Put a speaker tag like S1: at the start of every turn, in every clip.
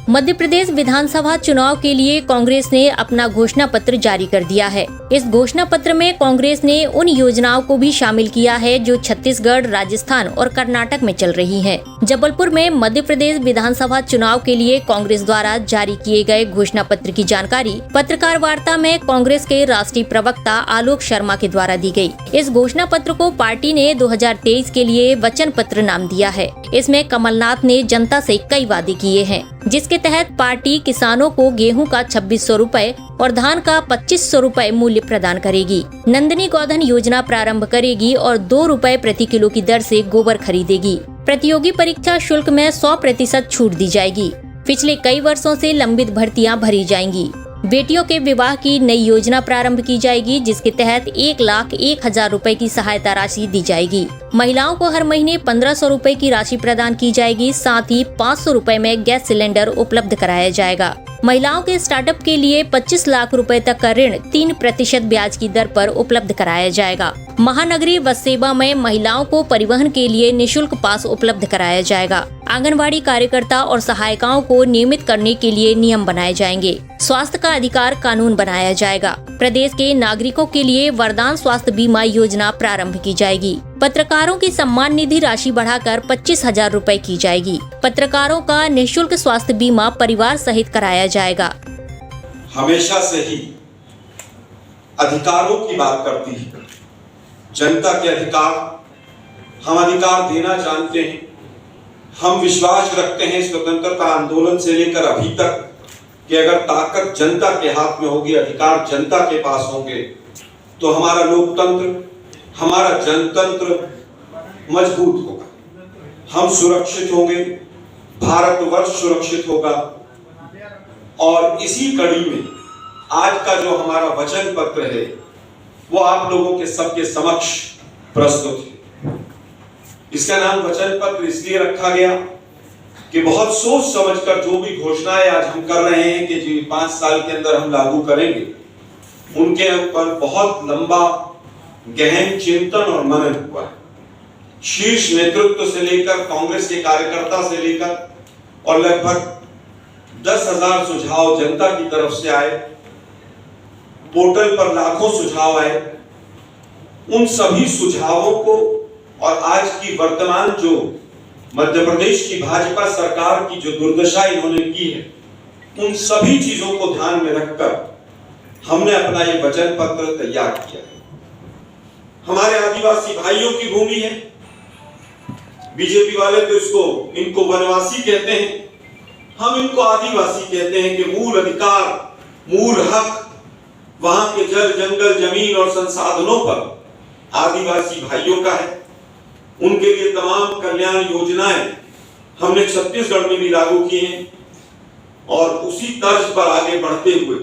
S1: मध्य प्रदेश विधानसभा चुनाव के लिए कांग्रेस ने अपना घोषणा पत्र जारी कर दिया है। इस घोषणा पत्र में कांग्रेस ने उन योजनाओं को भी शामिल किया है जो छत्तीसगढ़, राजस्थान और कर्नाटक में चल रही हैं। जबलपुर में मध्य प्रदेश विधानसभा चुनाव के लिए कांग्रेस द्वारा जारी किए गए घोषणा पत्र की जानकारी पत्रकार वार्ता में कांग्रेस के राष्ट्रीय प्रवक्ता आलोक शर्मा के द्वारा दी गई। इस घोषणा पत्र को पार्टी ने 2023 के लिए वचन पत्र नाम दिया है। इसमें कमलनाथ ने जनता से कई वादे किए हैं, जिसके तहत पार्टी किसानों को गेहूं का 2600 रुपए और धान का 2500 रुपए मूल्य प्रदान करेगी। नंदिनी गोधन योजना प्रारंभ करेगी और 2 रुपए प्रति किलो की दर से गोबर खरीदेगी। प्रतियोगी परीक्षा शुल्क में 100% छूट दी जाएगी। पिछले कई वर्षों से लंबित भर्तियां भरी जाएंगी। बेटियों के विवाह की नई योजना प्रारंभ की जाएगी, जिसके तहत 1,01,000 रुपए की सहायता राशि दी जाएगी। महिलाओं को हर महीने 1500 रुपए की राशि प्रदान की जाएगी। साथ ही 500 रुपए में गैस सिलेंडर उपलब्ध कराया जाएगा। महिलाओं के स्टार्टअप के लिए 25 लाख रुपए तक का ऋण 3% ब्याज की दर पर उपलब्ध कराया जाएगा। महानगरीय बस सेवा में महिलाओं को परिवहन के लिए निशुल्क पास उपलब्ध कराया जाएगा। आंगनवाड़ी कार्यकर्ता और सहायिकाओं को नियमित करने के लिए नियम बनाए जाएंगे। स्वास्थ्य का अधिकार कानून बनाया जाएगा। प्रदेश के नागरिकों के लिए वरदान स्वास्थ्य बीमा योजना प्रारंभ की जाएगी। पत्रकारों की सम्मान निधि राशि बढ़ाकर 25,000 रुपए की जाएगी। पत्रकारों का निःशुल्क स्वास्थ्य बीमा परिवार सहित कराया जाएगा।
S2: हमेशा से ही अधिकारों की बात करती है, जनता के अधिकार, हम अधिकार देना जानते हैं। हम विश्वास रखते हैं स्वतंत्रता आंदोलन से लेकर अभी तक कि अगर ताकत जनता के हाथ में होगी, अधिकार जनता के पास होंगे, तो हमारा लोकतंत्र, हमारा जनतंत्र मजबूत होगा, हम सुरक्षित होंगे, भारतवर्ष सुरक्षित होगा। और इसी कड़ी में आज का जो हमारा वचन पत्र है वो आप लोगों के सबके समक्ष प्रस्तुत है। इसका नाम वचन पत्र इसलिए रखा गया कि बहुत सोच समझकर जो भी घोषणाएं आज हम कर रहे हैं कि जी 5 साल के अंदर हम लागू करेंगे, उनके ऊपर बहुत लंबा गहन चिंतन और मनन हुआ है। शीर्ष नेतृत्व से लेकर कांग्रेस के कार्यकर्ता से लेकर और लगभग 10,000 सुझाव जनता की तरफ से आए, पोर्टल पर लाखों सुझाव आए। उन सभी सुझावों को और आज की वर्तमान जो मध्य प्रदेश की भाजपा सरकार की जो दुर्दशा इन्होंने की है, उन सभी चीजों को ध्यान में रखकर हमने अपना ये वचन पत्र तैयार किया है। हमारे आदिवासी भाइयों की भूमि है। बीजेपी वाले तो इनको वनवासी कहते हैं, हम इनको आदिवासी कहते हैं कि मूल अधिकार, मूल हक, वहां के जल, जंगल, जमीन और संसाधनों पर आदिवासी भाइयों का है। उनके लिए तमाम कल्याण योजनाएं हमने छत्तीसगढ़ में भी लागू की हैं और उसी तर्ज पर आगे बढ़ते हुए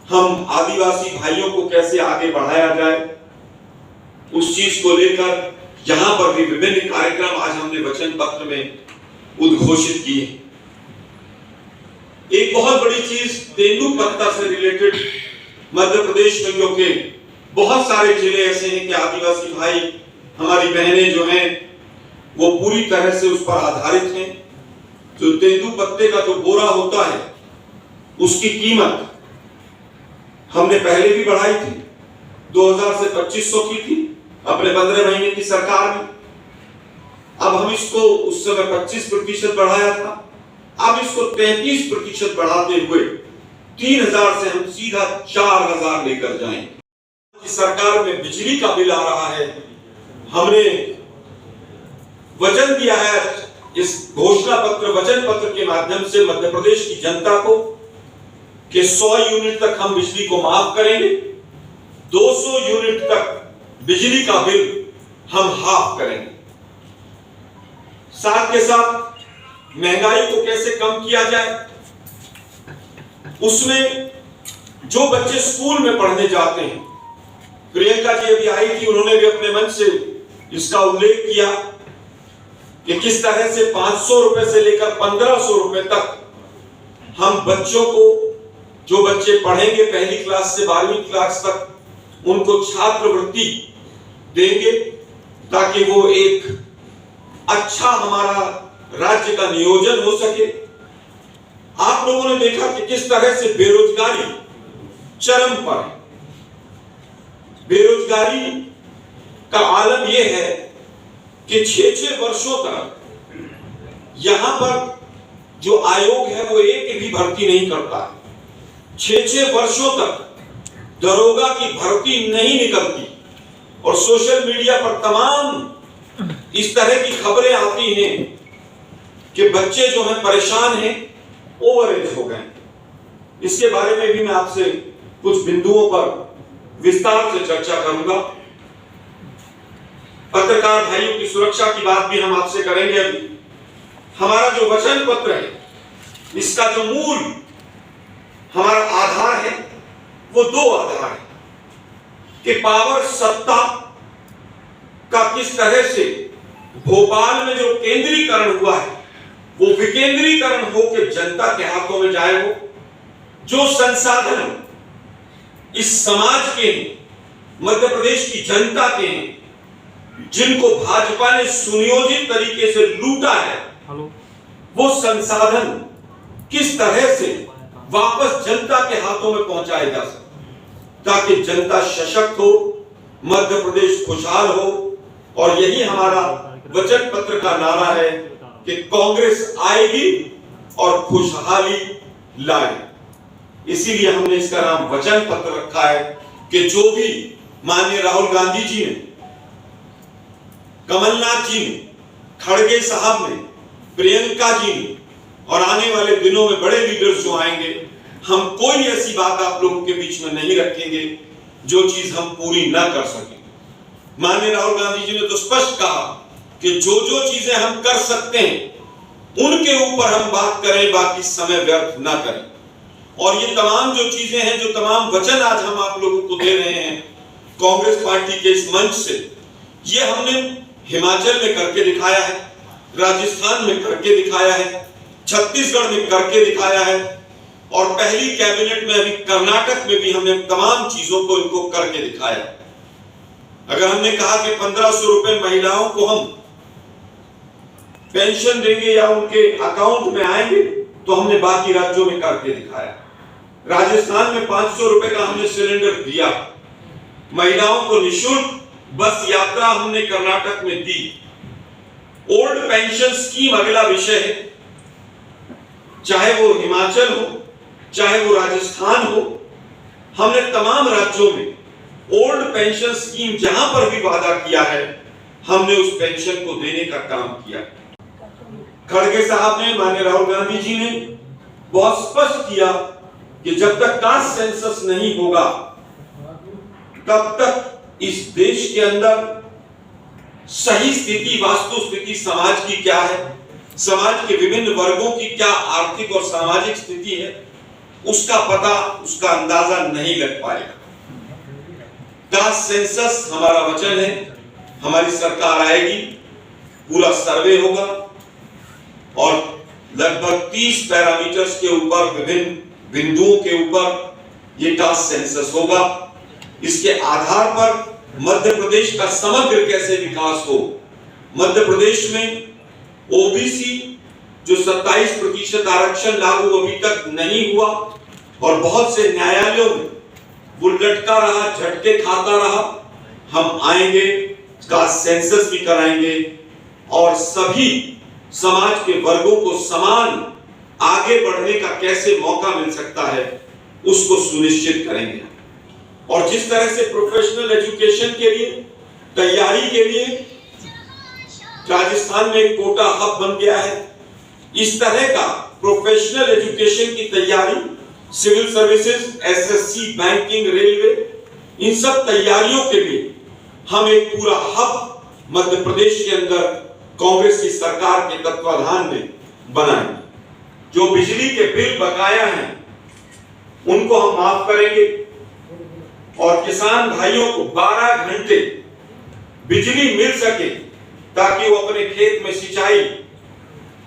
S2: हम आदिवासी भाइयों को कैसे आगे बढ़ाया जाए, उस चीज को लेकर यहां पर भी विभिन्न कार्यक्रम आज हमने वचन पत्र में उद्घोषित किए। एक बहुत बड़ी चीज तेंदुपत्ता से रिलेटेड मध्य प्रदेश में, क्योंकि बहुत सारे जिले ऐसे हैं कि आदिवासी भाई, हमारी बहनें जो हैं वो पूरी तरह से उस पर आधारित हैं। जो तेंदुपत्ते का जो बोरा होता है उसकी कीमत हमने पहले भी बढ़ाई थी, 2000 से 2500 की थी अपने 15 महीने की सरकार में। अब हम इसको उस समय 25% बढ़ाया था, अब इसको 33% बढ़ाते हुए 3000 से हम सीधा 4000 लेकर जाएंगे। सरकार में बिजली का बिल आ रहा है, हमने वचन दिया है इस घोषणा पत्र, वचन पत्र के माध्यम से मध्य प्रदेश की जनता को कि 100 यूनिट तक हम बिजली को माफ करेंगे, 200 यूनिट तक बिजली का बिल हम हाफ करेंगे। साथ के साथ महंगाई को कैसे कम किया जाए, उसमें जो बच्चे स्कूल में पढ़ने जाते हैं, प्रियंका जी अभी आई थी, उन्होंने भी अपने मन से इसका उल्लेख किया कि किस तरह से 500 रुपए से लेकर 1500 रुपए तक हम बच्चों को, जो बच्चे पढ़ेंगे पहली क्लास से 12वीं क्लास तक, उनको छात्रवृत्ति देंगे ताकि वो एक अच्छा हमारा राज्य का नियोजन हो सके। आप लोगों ने देखा कि किस तरह से बेरोजगारी चरम पर है। बेरोजगारी का आलम यह है कि 6-6 वर्षों तक यहां पर जो आयोग है वो एक भी भर्ती नहीं करता। 6-6 वर्षों तक दरोगा की भर्ती नहीं निकलती और सोशल मीडिया पर तमाम इस तरह की खबरें आती हैं कि बच्चे जो हैं परेशान हैं, ओवर एज हो गए। इसके बारे में भी मैं आपसे कुछ बिंदुओं पर विस्तार से चर्चा करूंगा। पत्रकार भाइयों की सुरक्षा की बात भी हम आपसे करेंगे। अभी हमारा जो वचन पत्र है, इसका जो मूल हमारा आधार है वो 2 आधार है कि पावर सत्ता का किस तरह से भोपाल में जो केंद्रीकरण हुआ है वो विकेंद्रीकरण होकर जनता के हाथों में जाए। हो जो संसाधन इस समाज के मध्य प्रदेश की जनता के जिनको भाजपा ने सुनियोजित तरीके से लूटा है, वो संसाधन किस तरह से वापस जनता के हाथों में पहुंचाए जा सके ताकि जनता सशक्त हो, मध्य प्रदेश खुशहाल हो। और यही हमारा वचन पत्र का नारा है कि कांग्रेस आएगी और खुशहाली लाए। इसीलिए हमने इसका नाम वचन पत्र रखा है कि जो भी माननीय राहुल गांधी जी ने, कमलनाथ जी ने, खड़गे साहब ने, प्रियंका जी ने और आने वाले दिनों में बड़े लीडर्स जो आएंगे, हम कोई ऐसी बात आप लोगों के बीच में नहीं रखेंगे जो चीज हम पूरी ना कर सकें। माननीय राहुल गांधी जी ने तो स्पष्ट कहा कि जो जो चीजें हम कर सकते हैं उनके ऊपर हम बात करें, बाकी समय व्यर्थ ना करें। और ये तमाम जो चीजें हैं, जो तमाम वचन आज हम आप लोगों को दे रहे हैं कांग्रेस पार्टी के इस मंच से, ये हमने हिमाचल में करके दिखाया है, राजस्थान में करके दिखाया है, छत्तीसगढ़ में करके दिखाया है और पहली कैबिनेट में अभी कर्नाटक में भी हमने तमाम चीजों को इनको करके दिखाया। अगर हमने कहा कि 1500 रुपए महिलाओं को हम पेंशन देंगे या उनके अकाउंट में आएंगे, तो हमने बाकी राज्यों में करके दिखाया। राजस्थान में 500 रुपए का हमने सिलेंडर दिया, महिलाओं को निःशुल्क बस यात्रा हमने कर्नाटक में दी। ओल्ड पेंशन स्कीम अगला विषय है, चाहे वो हिमाचल हो चाहे वो राजस्थान हो, हमने तमाम राज्यों में ओल्ड पेंशन स्कीम जहां पर भी वादा किया है, हमने उस पेंशन को देने का काम किया। खड़गे साहब ने, माननीय राहुल गांधी जी ने बहुत स्पष्ट किया कि जब तक कास्ट सेंसस नहीं होगा तब तक इस देश के अंदर सही स्थिति, वास्तु स्थिति समाज की क्या है, समाज के विभिन्न वर्गों की क्या आर्थिक और सामाजिक स्थिति है, उसका पता, उसका अंदाजा नहीं लग पाएगा। कास्ट सेंसस हमारा वचन है, हमारी सरकार आएगी, पूरा सर्वे होगा और लगभग 30 पैरामीटर्स के ऊपर, विभिन्न बिंदुओं के ऊपर ये कास्ट सेंसस होगा। इसके आधार पर मध्य प्रदेश का समग्र कैसे विकास हो। मध्य प्रदेश में ओबीसी जो 27% आरक्षण लागू अभी तक नहीं हुआ और बहुत से न्यायालयों में वो लटका रहा, झटके खाता रहा, हम आएंगे, कास्ट सेंसस भी कराएंगे और सभी समाज के वर्गों को समान आगे बढ़ने का कैसे मौका मिल सकता है उसको सुनिश्चित करेंगे। और जिस तरह से प्रोफेशनल एजुकेशन के लिए तैयारी के लिए राजस्थान में एक कोटा हब बन गया है, इस तरह का प्रोफेशनल एजुकेशन की तैयारी, civil services, SSC, banking, railway, इन सब तैयारियों के लिए हम एक पूरा हब मध्य प्रदेश के अंदर कांग्रेस की सरकार के तत्वाधान में बनाएंगे। जो बिजली के बिल बकाया हैं उनको हम माफ करेंगे और किसान भाइयों को 12 घंटे बिजली मिल सके ताकि वो अपने खेत में सिंचाई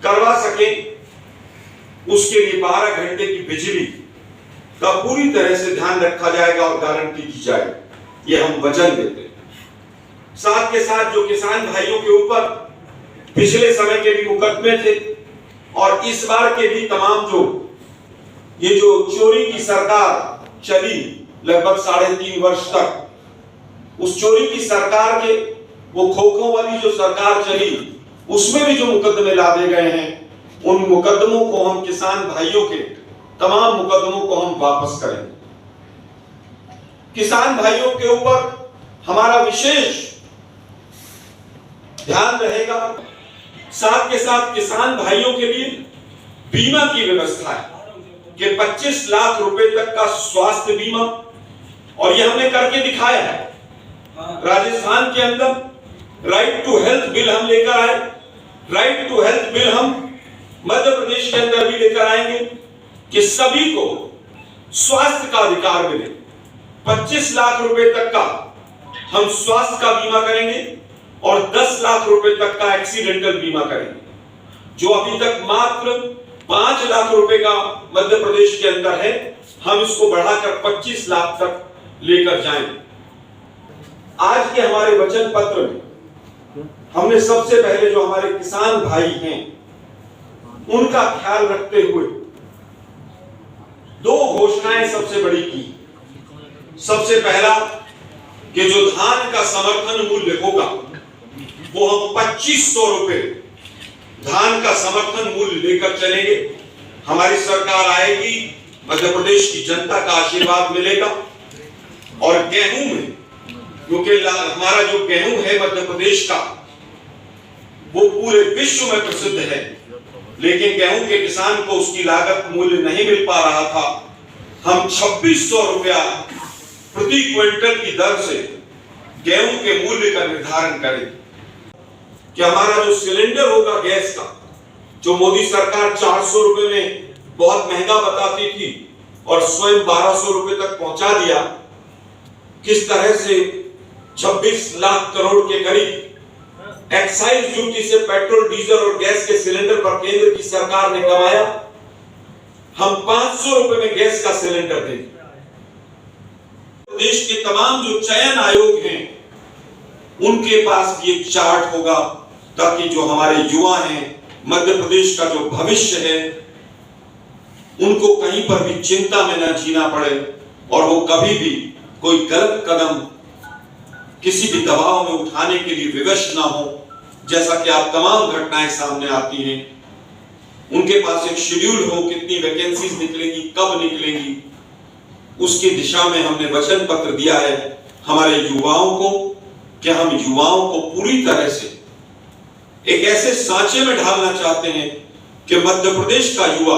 S2: करवा सके, उसके लिए 12 घंटे की बिजली का पूरी तरह से ध्यान रखा जाएगा और गारंटी की जाएगी। ये हम वचन देते हैं। साथ के साथ जो किसान भाइयों के ऊपर पिछले समय के भी मुकदमे थे और इस बार के भी तमाम जो ये जो चोरी की सरकार चली लगभग 3.5 वर्ष तक, उस चोरी की सरकार के वो खोखों वाली जो सरकार चली, उसमें भी जो मुकदमे लादे गए हैं, उन मुकदमों को हम किसान भाइयों के तमाम मुकदमों को हम वापस करेंगे। किसान भाइयों के ऊपर हमारा विशेष ध्यान रहेगा। साथ के साथ किसान भाइयों के लिए बीमा की व्यवस्था है कि 25 लाख रुपए तक का स्वास्थ्य बीमा, और यह हमने करके दिखाया है। राजस्थान के अंदर राइट टू हेल्थ बिल हम लेकर आए, राइट टू हेल्थ बिल हम मध्य प्रदेश के अंदर भी लेकर आएंगे कि सभी को स्वास्थ्य का अधिकार मिले। 25 लाख रुपए तक का हम स्वास्थ्य का बीमा करेंगे और 10 लाख रुपए तक का एक्सीडेंटल बीमा करेंगे। जो अभी तक मात्र 5 लाख रुपए का मध्य प्रदेश के अंदर है, हम इसको बढ़ाकर 25 लाख तक लेकर जाएंगे। आज के हमारे वचन पत्र में हमने सबसे पहले जो हमारे किसान भाई हैं उनका ख्याल रखते हुए 2 घोषणाएं सबसे बड़ी की। सबसे पहला कि जो धान का समर्थन मूल्य होगा वो हम 2500 रुपए धान का समर्थन मूल्य लेकर चलेंगे। हमारी सरकार आएगी, मध्य प्रदेश की जनता का आशीर्वाद मिलेगा। और गेहूं में, क्योंकि हमारा जो गेहूं है मध्य प्रदेश का, वो पूरे विश्व में प्रसिद्ध है, लेकिन गेहूं के किसान को उसकी लागत मूल्य नहीं मिल पा रहा था। हम 2600 रुपया प्रति क्विंटल की दर से गेहूं के मूल्य का निर्धारण करें। कि हमारा जो सिलेंडर होगा गैस का, जो मोदी सरकार 400 रुपए में बहुत महंगा बताती थी और स्वयं 1200 रुपए तक पहुंचा दिया, किस तरह से 26 लाख करोड़ के करीब एक्साइज ड्यूटी से पेट्रोल, डीजल और गैस के सिलेंडर पर केंद्र की सरकार ने कमाया। हम 500 रुपए में गैस का सिलेंडर देंगे। देश के तमाम जो चयन आयोग हैं उनके पास भी एक चार्ट होगा, ताकि जो हमारे युवा हैं, मध्य प्रदेश का जो भविष्य है, उनको कहीं पर भी चिंता में न जीना पड़े और वो कभी भी कोई गलत कदम किसी भी दबाव में उठाने के लिए विवश ना हो। जैसा कि आप तमाम घटनाएं सामने आती हैं, उनके पास एक शेड्यूल हो, कितनी वैकेंसीज निकलेंगी, कब निकलेंगी, उसकी दिशा में हमने वचन पत्र दिया है हमारे युवाओं को कि हम युवाओं को पूरी तरह से एक ऐसे सांचे में ढालना चाहते हैं कि मध्य प्रदेश का युवा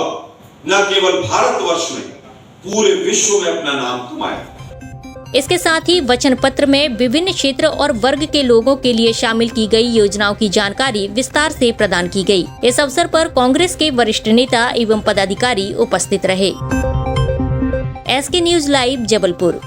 S2: न केवल भारतवर्ष में, पूरे विश्व में अपना नाम कमाए।
S1: इसके साथ ही वचन पत्र में विभिन्न क्षेत्र और वर्ग के लोगों के लिए शामिल की गई योजनाओं की जानकारी विस्तार से प्रदान की गई। इस अवसर पर कांग्रेस के वरिष्ठ नेता एवं पदाधिकारी उपस्थित रहे। SK news live Jabalpur.